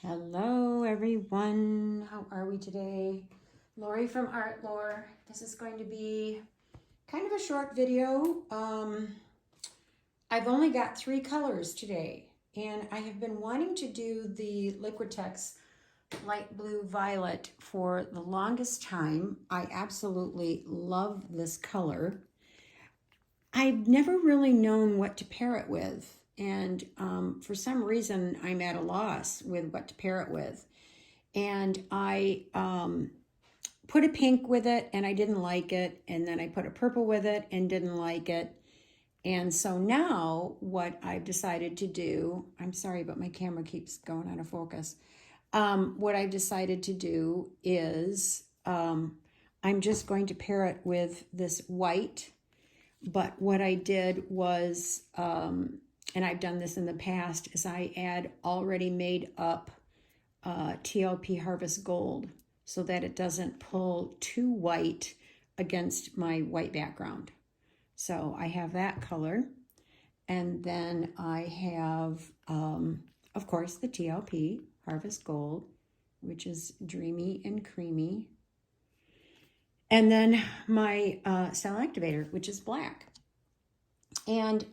Hello everyone, how are we today? Lori from Art Lore. This is going to be kind of a short video. I've only got 3 colors today, and I have been wanting to do the Liquitex light blue violet for the longest time. I absolutely love this color. I've never really known what to pair it with. And for some reason, I'm at a loss with what to pair it with. And I put a pink with it, and I didn't like it. And then I put a purple with it and didn't like it. And so now what I've decided to do, I'm sorry, but my camera keeps going out of focus. What I've decided to do is I'm just going to pair it with this white. But what I did was, and I've done this in the past, is I add already made up TLP Harvest Gold so that it doesn't pull too white against my white background. So I have that color. And then I have, of course, the TLP Harvest Gold, which is dreamy and creamy. And then my cell activator, which is black. And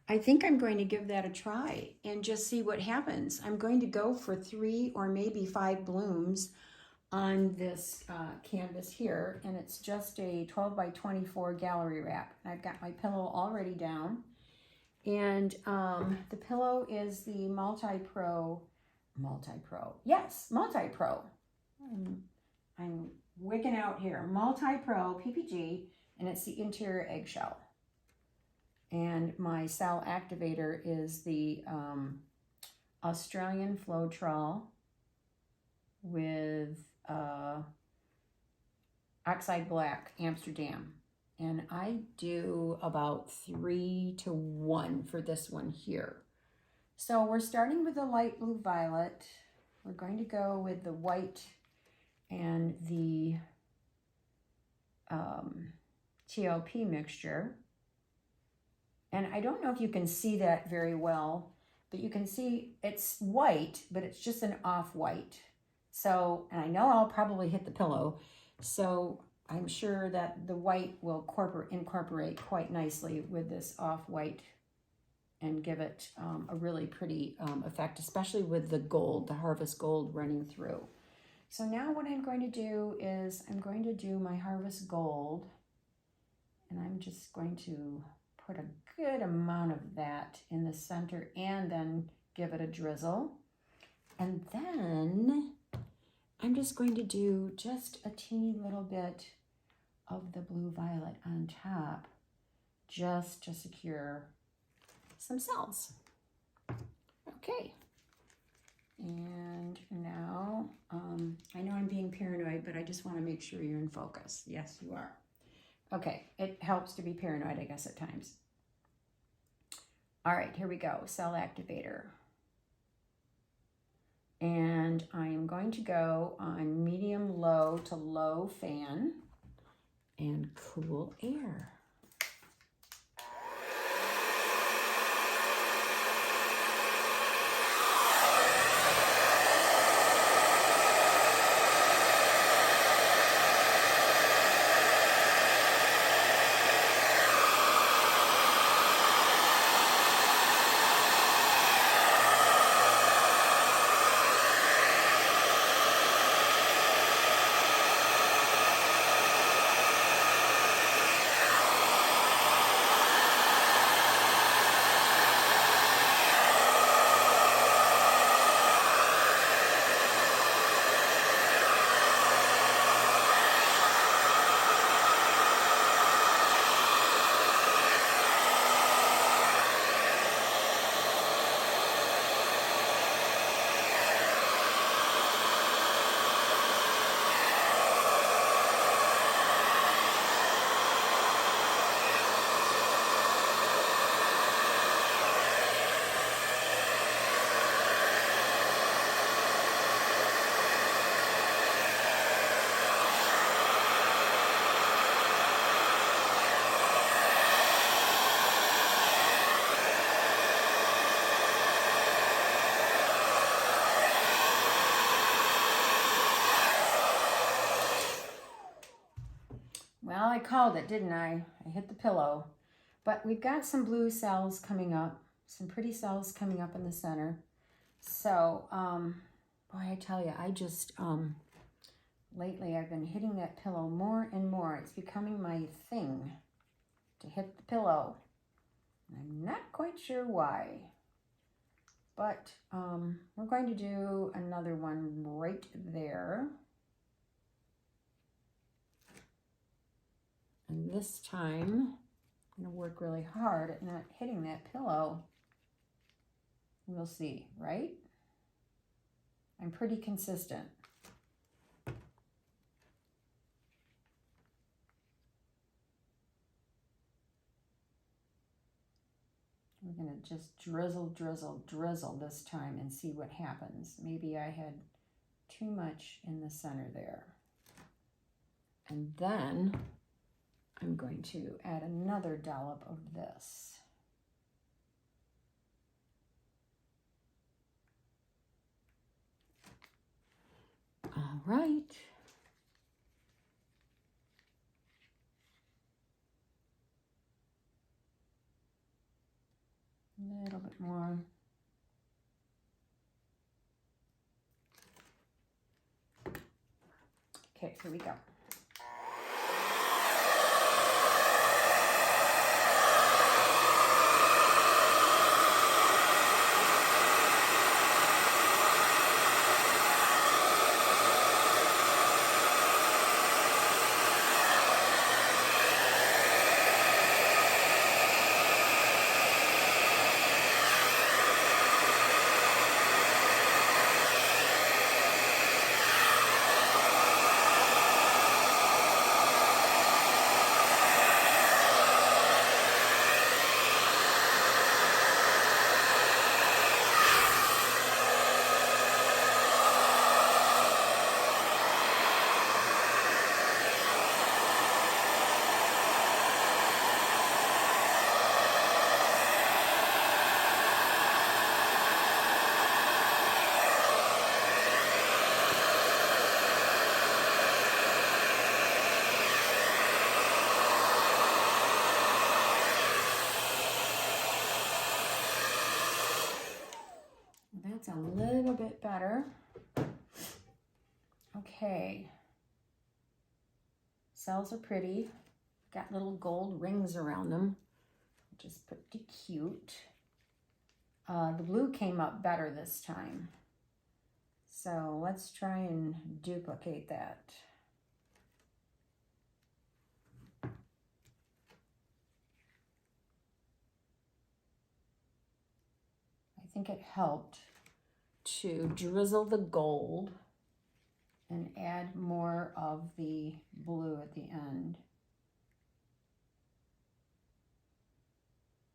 I think I'm going to give that a try and just see what happens. I'm going to go for 3 or maybe 5 blooms on this canvas here. And it's just a 12 by 24 gallery wrap. I've got my pillow already down. And the pillow is the Multi-pro. Yes, Multi-pro. I'm wigging out here. Multi-pro PPG, and it's the interior eggshell. And my cell activator is the Australian floetrol with Oxide Black, Amsterdam. And I do about 3-to-1 for this one here. So we're starting with the light blue violet. We're going to go with the white and the TLP mixture. And I don't know if you can see that very well, but you can see it's white, but it's just an off-white. So, and I know I'll probably hit the pillow, so I'm sure that the white will incorporate quite nicely with this off-white and give it a really pretty effect, especially with the gold, the Harvest Gold running through. So now what I'm going to do is I'm going to do my Harvest Gold, and I'm just going to put a good amount of that in the center and then give it a drizzle. And then I'm just going to do just a teeny little bit of the blue violet on top just to secure some cells. Okay. And now, I know I'm being paranoid, but I just want to make sure you're in focus. Yes, you are. Okay, it helps to be paranoid, I guess, at times. All right, here we go, cell activator. And I'm going to go on medium low to low fan and cool air. called it, didn't I? I hit the pillow. But we've got some blue cells coming up, some pretty cells coming up in the center. So, boy, I tell you, I just, lately I've been hitting that pillow more and more. It's becoming my thing to hit the pillow. I'm not quite sure why. But we're going to do another one right there. And this time, I'm going to work really hard at not hitting that pillow. We'll see, right? I'm pretty consistent. We're going to just drizzle, drizzle, drizzle this time and see what happens. Maybe I had too much in the center there. And then I'm going to add another dollop of this. All right. A little bit more. Okay, here we go. That's a little bit better. Okay. Cells are pretty. Got little gold rings around them, which is pretty cute. The blue came up better this time. So let's try and duplicate that. I think it helped to drizzle the gold and add more of the blue at the end.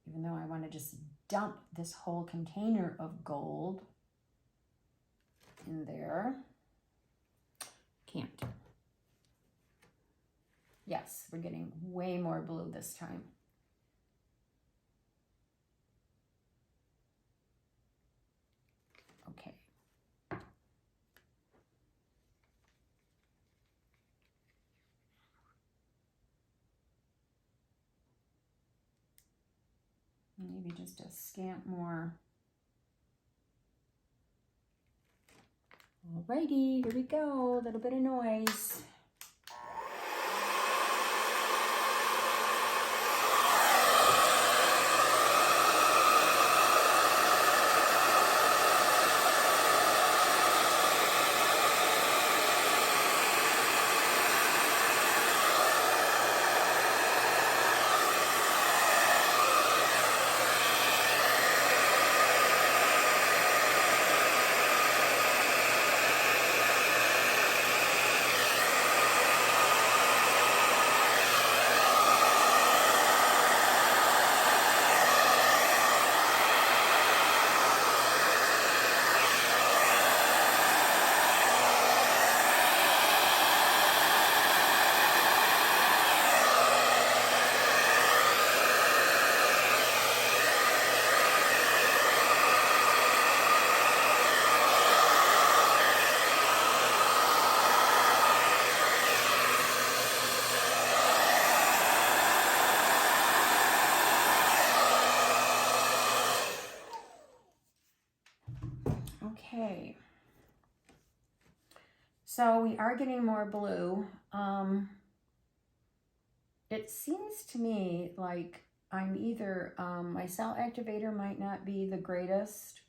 Even though I want to just dump this whole container of gold in there. Can't. Yes, we're getting way more blue this time. Okay. Maybe just a scant more. Alrighty, here we go. A little bit of noise. Okay. So we are getting more blue. It seems to me like I'm either, my cell activator might not be the greatest,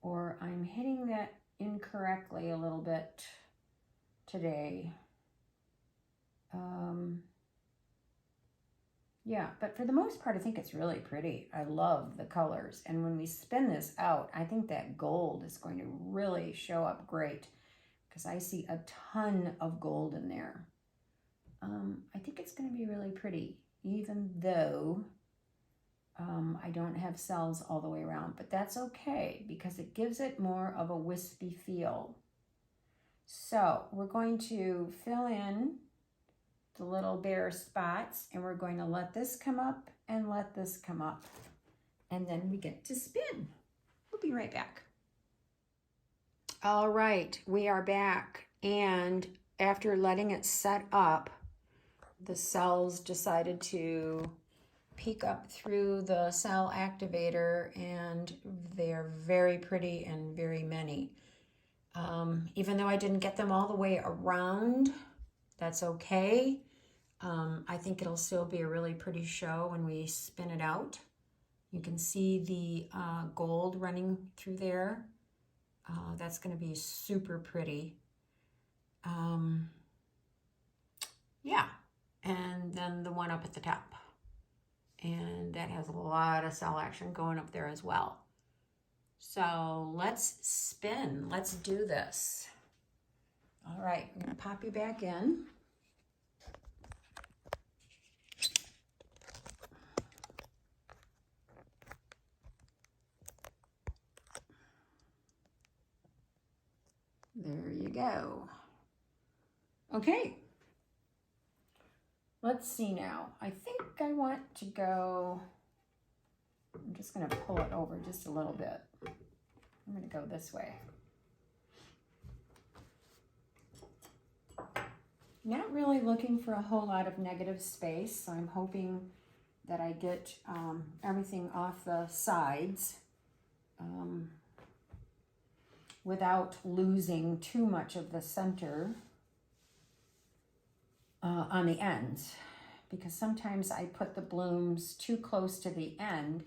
or I'm hitting that incorrectly a little bit today. Yeah, but for the most part, I think it's really pretty. I love the colors. And when we spin this out, I think that gold is going to really show up great because I see a ton of gold in there. I think it's going to be really pretty, even though I don't have cells all the way around, but that's okay because it gives it more of a wispy feel. So we're going to fill in the little bare spots, and we're going to let this come up and let this come up, and then we get to spin. We'll be right back. All right, we are back, and after letting it set up, the cells decided to peek up through the cell activator, and they're very pretty and very many. Even though I didn't get them all the way around, that's okay. I think it'll still be a really pretty show when we spin it out. You can see the gold running through there. That's going to be super pretty. Yeah, and then the one up at the top. And that has a lot of cell action going up there as well. So let's spin. Let's do this. All right, I'm going to pop you back in. There you go. Okay. Let's see now. I think I want to go, I'm just going to pull it over just a little bit. I'm going to go this way. Not really looking for a whole lot of negative space, so I'm hoping that I get everything off the sides without losing too much of the center on the ends, because sometimes I put the blooms too close to the end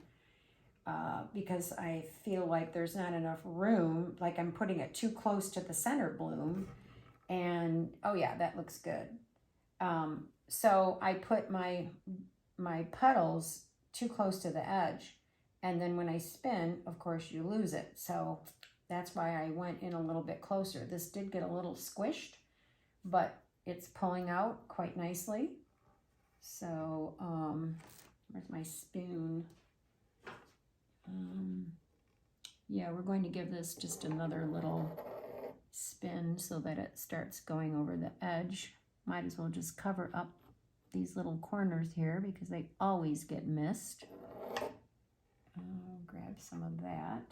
because I feel like there's not enough room, like I'm putting it too close to the center bloom, and oh yeah, that looks good. So I put my puddles too close to the edge, and then when I spin, of course, you lose it. So that's why I went in a little bit closer. This did get a little squished, but it's pulling out quite nicely. So where's my spoon? Yeah, we're going to give this just another little spin so that it starts going over the edge. Might as well just cover up these little corners here because they always get missed. I'll grab some of that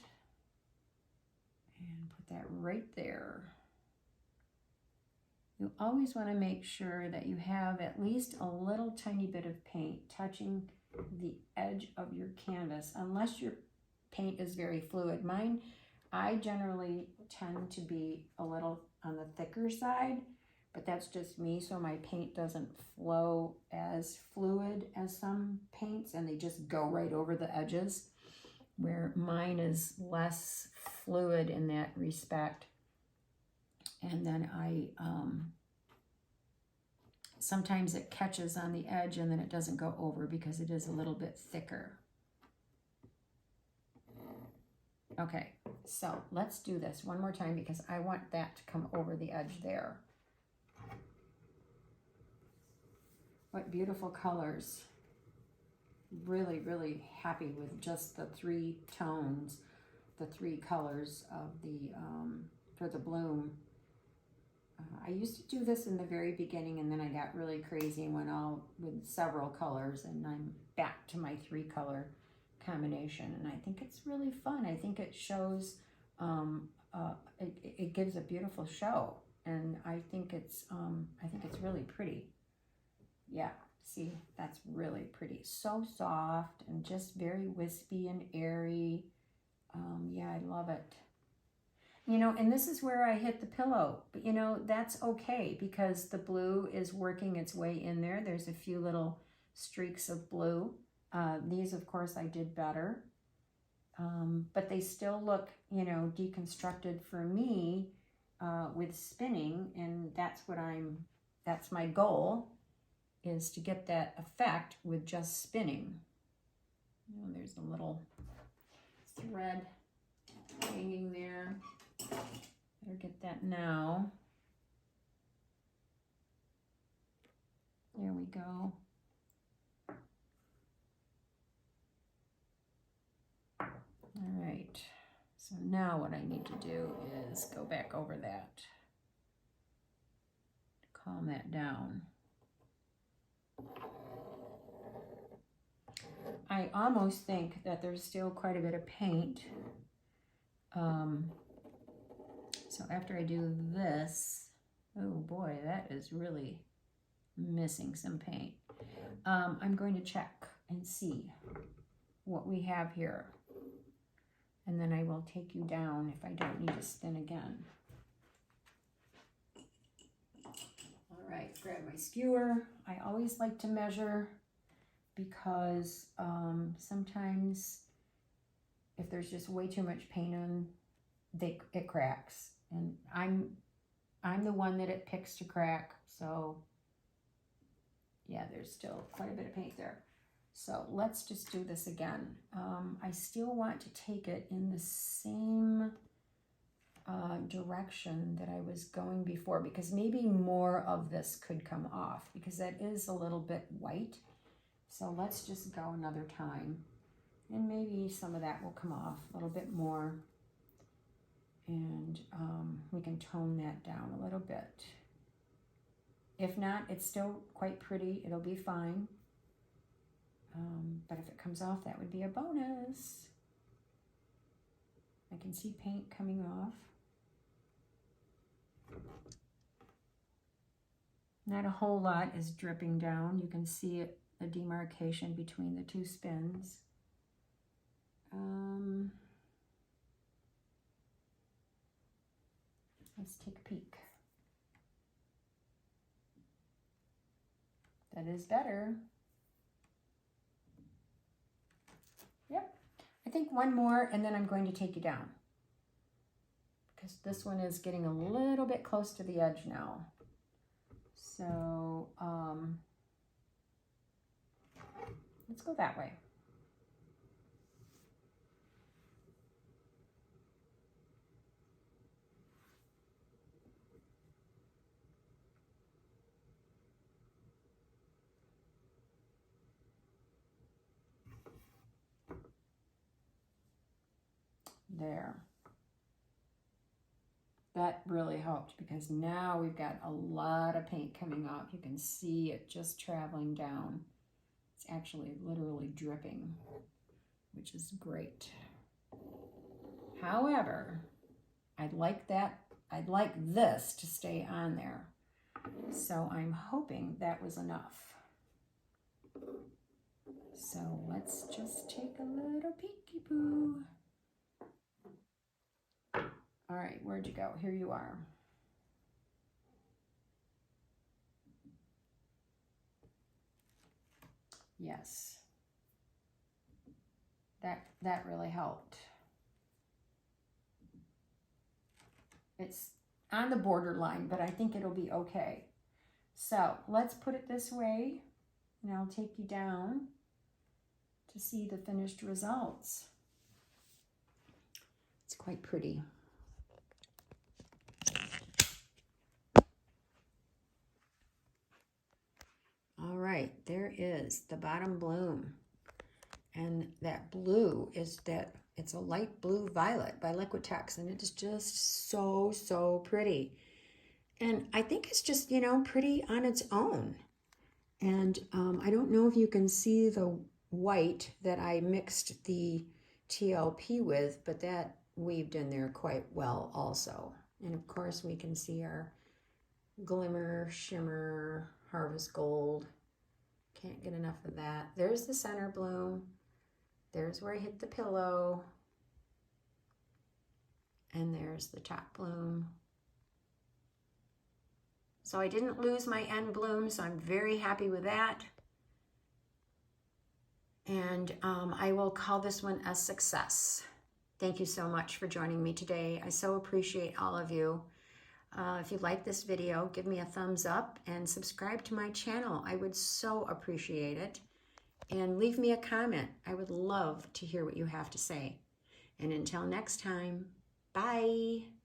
and put that right there. You always want to make sure that you have at least a little tiny bit of paint touching the edge of your canvas, unless your paint is very fluid. Mine, I generally tend to be a little on the thicker side, but that's just me, so my paint doesn't flow as fluid as some paints, and they just go right over the edges, where mine is less fluid in that respect. And then I, sometimes it catches on the edge and then it doesn't go over because it is a little bit thicker. Okay, so let's do this one more time because I want that to come over the edge there. What beautiful colors. Really, really happy with just the three tones, the three colors of the, for the bloom. I used to do this in the very beginning, and then I got really crazy and went all with several colors, and I'm back to my 3-color combination, and I think it's really fun. I think it shows, it gives a beautiful show, and I think it's really pretty. Yeah, see, that's really pretty. So soft and just very wispy and airy. Yeah, I love it. You know, and this is where I hit the pillow, but you know, that's okay because the blue is working its way in there. There's a few little streaks of blue. These, of course, I did better. But they still look, you know, deconstructed for me with spinning, and that's my goal, is to get that effect with just spinning. You know, there's a little thread hanging there. Better get that now. There we go. All right, so now what I need to do is go back over that, calm that down. I almost think that there's still quite a bit of paint. So after I do this, oh boy, that is really missing some paint. I'm going to check and see what we have here. And then I will take you down if I don't need to spin again. All right, grab my skewer. I always like to measure because sometimes if there's just way too much paint on, it cracks. And I'm the one that it picks to crack. So yeah, there's still quite a bit of paint there. So let's just do this again. I still want to take it in the same direction that I was going before, because maybe more of this could come off because that is a little bit white. So let's just go another time, and maybe some of that will come off a little bit more, and we can tone that down a little bit. If not, it's still quite pretty. It'll be fine. But if it comes off, that would be a bonus. I can see paint coming off. Not a whole lot is dripping down. You can see it, the demarcation between the two spins. Let's take a peek. That is better. Yep, I think one more and then I'm going to take you down, because this one is getting a little bit close to the edge now. So let's go that way. There. That really helped, because now we've got a lot of paint coming off. You can see it just traveling down. It's actually literally dripping, which is great. However, I'd like this to stay on there. So I'm hoping that was enough. So let's just take a little peeky-boo. All right, where'd you go? Here you are. Yes. That really helped. It's on the borderline, but I think it'll be okay. So let's put it this way, and I'll take you down to see the finished results. It's quite pretty. All right, there is the bottom bloom. And that blue is that, it's a light blue violet by Liquitex, and it is just so, so pretty. And I think it's just, you know, pretty on its own. And I don't know if you can see the white that I mixed the TLP with, but that weaved in there quite well also. And of course we can see our glimmer, shimmer, harvest gold. Can't get enough of that. There's the center bloom. There's where I hit the pillow. And there's the top bloom. So I didn't lose my end bloom, so I'm very happy with that. And I will call this one a success. Thank you so much for joining me today. I so appreciate all of you. If you like this video, give me a thumbs up and subscribe to my channel. I would so appreciate it. And leave me a comment. I would love to hear what you have to say. And until next time, bye.